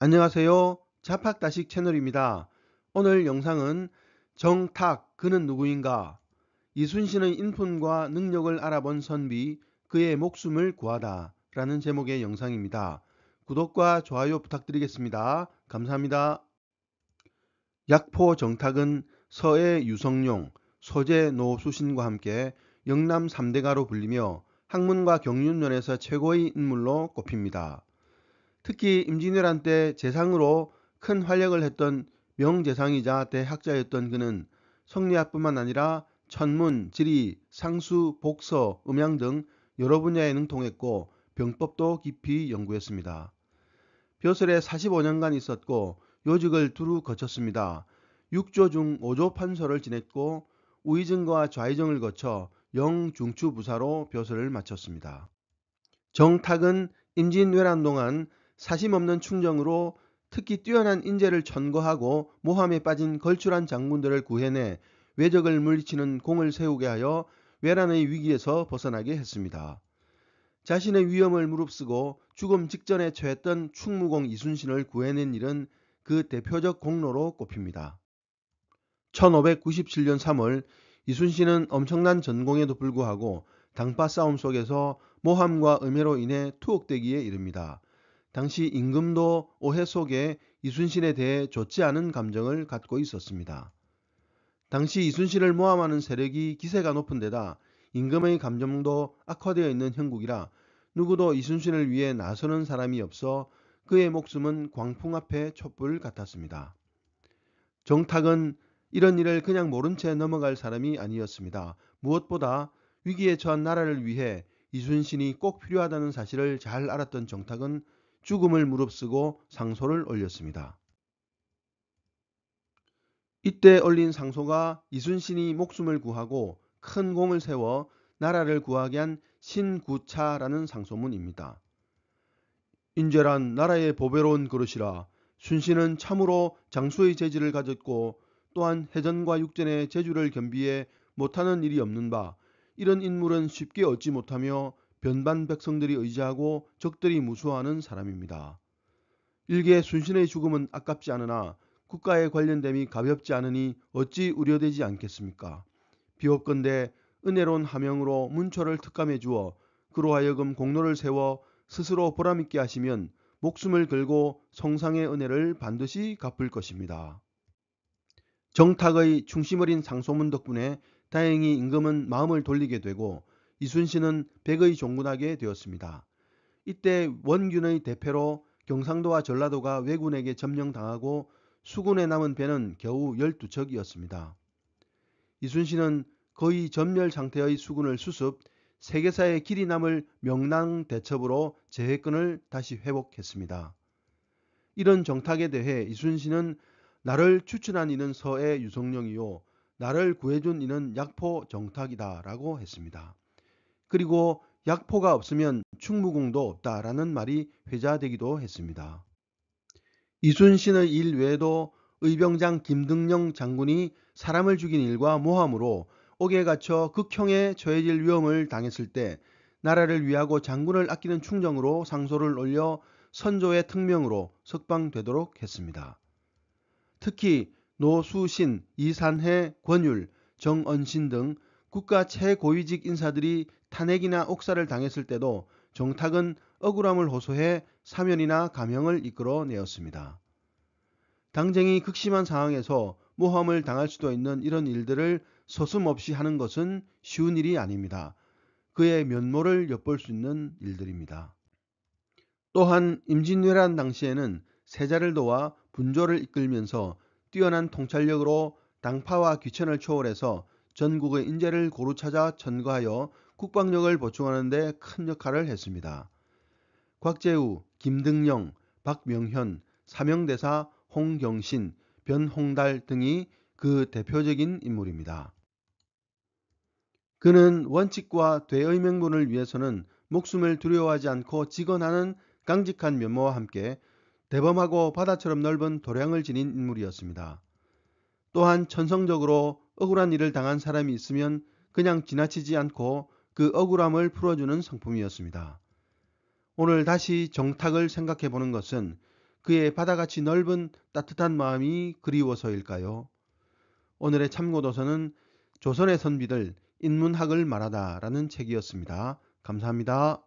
안녕하세요. 자팍다식 채널입니다. 오늘 영상은 정탁 그는 누구인가? 이순신의 인품과 능력을 알아본 선비 그의 목숨을 구하다 라는 제목의 영상입니다. 구독과 좋아요 부탁드리겠습니다. 감사합니다. 약포 정탁은 서해 유성룡, 소재 노수신과 함께 영남 3대가로 불리며 학문과 경륜면에서 최고의 인물로 꼽힙니다. 특히 임진왜란 때 재상으로 큰 활약을 했던 명재상이자 대학자였던 그는 성리학뿐만 아니라 천문, 지리, 상수, 복서, 음양 등 여러 분야에 능통했고 병법도 깊이 연구했습니다. 벼슬에 45년간 있었고 요직을 두루 거쳤습니다. 6조 중 5조 판서를 지냈고 우의정과 좌의정을 거쳐 영중추부사로 벼슬을 마쳤습니다. 정탁은 임진왜란 동안 사심없는 충정으로 특히 뛰어난 인재를 천거하고 모함에 빠진 걸출한 장군들을 구해내 외적을 물리치는 공을 세우게 하여 외란의 위기에서 벗어나게 했습니다. 자신의 위험을 무릅쓰고 죽음 직전에 처했던 충무공 이순신을 구해낸 일은 그 대표적 공로로 꼽힙니다. 1597년 3월 이순신은 엄청난 전공에도 불구하고 당파 싸움 속에서 모함과 음해로 인해 투옥되기에 이릅니다. 당시 임금도 오해 속에 이순신에 대해 좋지 않은 감정을 갖고 있었습니다. 당시 이순신을 모함하는 세력이 기세가 높은 데다 임금의 감정도 악화되어 있는 형국이라 누구도 이순신을 위해 나서는 사람이 없어 그의 목숨은 광풍 앞에 촛불 같았습니다. 정탁은 이런 일을 그냥 모른 채 넘어갈 사람이 아니었습니다. 무엇보다 위기에 처한 나라를 위해 이순신이 꼭 필요하다는 사실을 잘 알았던 정탁은 죽음을 무릅쓰고 상소를 올렸습니다. 이때 올린 상소가 이순신이 목숨을 구하고 큰 공을 세워 나라를 구하게 한 신구차라는 상소문입니다. 인재란 나라의 보배로운 그릇이라 순신은 참으로 장수의 재질을 가졌고 또한 해전과 육전의 재주를 겸비해 못하는 일이 없는 바 이런 인물은 쉽게 얻지 못하며 변반 백성들이 의지하고 적들이 무수하는 사람입니다. 일개 순신의 죽음은 아깝지 않으나 국가에 관련됨이 가볍지 않으니 어찌 우려되지 않겠습니까? 비옵건대 은혜로운 하명으로 문초를 특감해 주어 그로 하여금 공로를 세워 스스로 보람있게 하시면 목숨을 걸고 성상의 은혜를 반드시 갚을 것입니다. 정탁의 충심 어린 상소문 덕분에 다행히 임금은 마음을 돌리게 되고 이순신은 백의 종군하게 되었습니다. 이때 원균의 대패로 경상도와 전라도가 왜군에게 점령당하고 수군에 남은 배는 겨우 12척이었습니다. 이순신은 거의 전멸 상태의 수군을 수습, 세계사에 길이 남을 명랑대첩으로 제해권을 다시 회복했습니다. 이런 정탁에 대해 이순신은 나를 추천한 이는 서해 유성룡이요 나를 구해준 이는 약포 정탁이다 라고 했습니다. 그리고 약포가 없으면 충무공도 없다라는 말이 회자되기도 했습니다. 이순신의 일 외에도 의병장 김등령 장군이 사람을 죽인 일과 모함으로 옥에 갇혀 극형에 처해질 위험을 당했을 때 나라를 위하고 장군을 아끼는 충정으로 상소를 올려 선조의 특명으로 석방되도록 했습니다. 특히 노수신, 이산해, 권율, 정언신 등 국가 최고위직 인사들이 탄핵이나 옥사를 당했을 때도 정탁은 억울함을 호소해 사면이나 감형을 이끌어내었습니다. 당쟁이 극심한 상황에서 모함을 당할 수도 있는 이런 일들을 서슴없이 하는 것은 쉬운 일이 아닙니다. 그의 면모를 엿볼 수 있는 일들입니다. 또한 임진왜란 당시에는 세자를 도와 분조를 이끌면서 뛰어난 통찰력으로 당파와 귀천을 초월해서 전국의 인재를 고루 찾아 천거하여 국방력을 보충하는 데 큰 역할을 했습니다. 곽재우, 김등령, 박명현, 사명대사 홍경신, 변홍달 등이 그 대표적인 인물입니다. 그는 원칙과 대의 명분을 위해서는 목숨을 두려워하지 않고 직언하는 강직한 면모와 함께 대범하고 바다처럼 넓은 도량을 지닌 인물이었습니다. 또한 천성적으로 억울한 일을 당한 사람이 있으면 그냥 지나치지 않고 그 억울함을 풀어주는 성품이었습니다. 오늘 다시 정탁을 생각해 보는 것은 그의 바다같이 넓은 따뜻한 마음이 그리워서일까요? 오늘의 참고도서는 조선의 선비들 인문학을 말하다라는 책이었습니다. 감사합니다.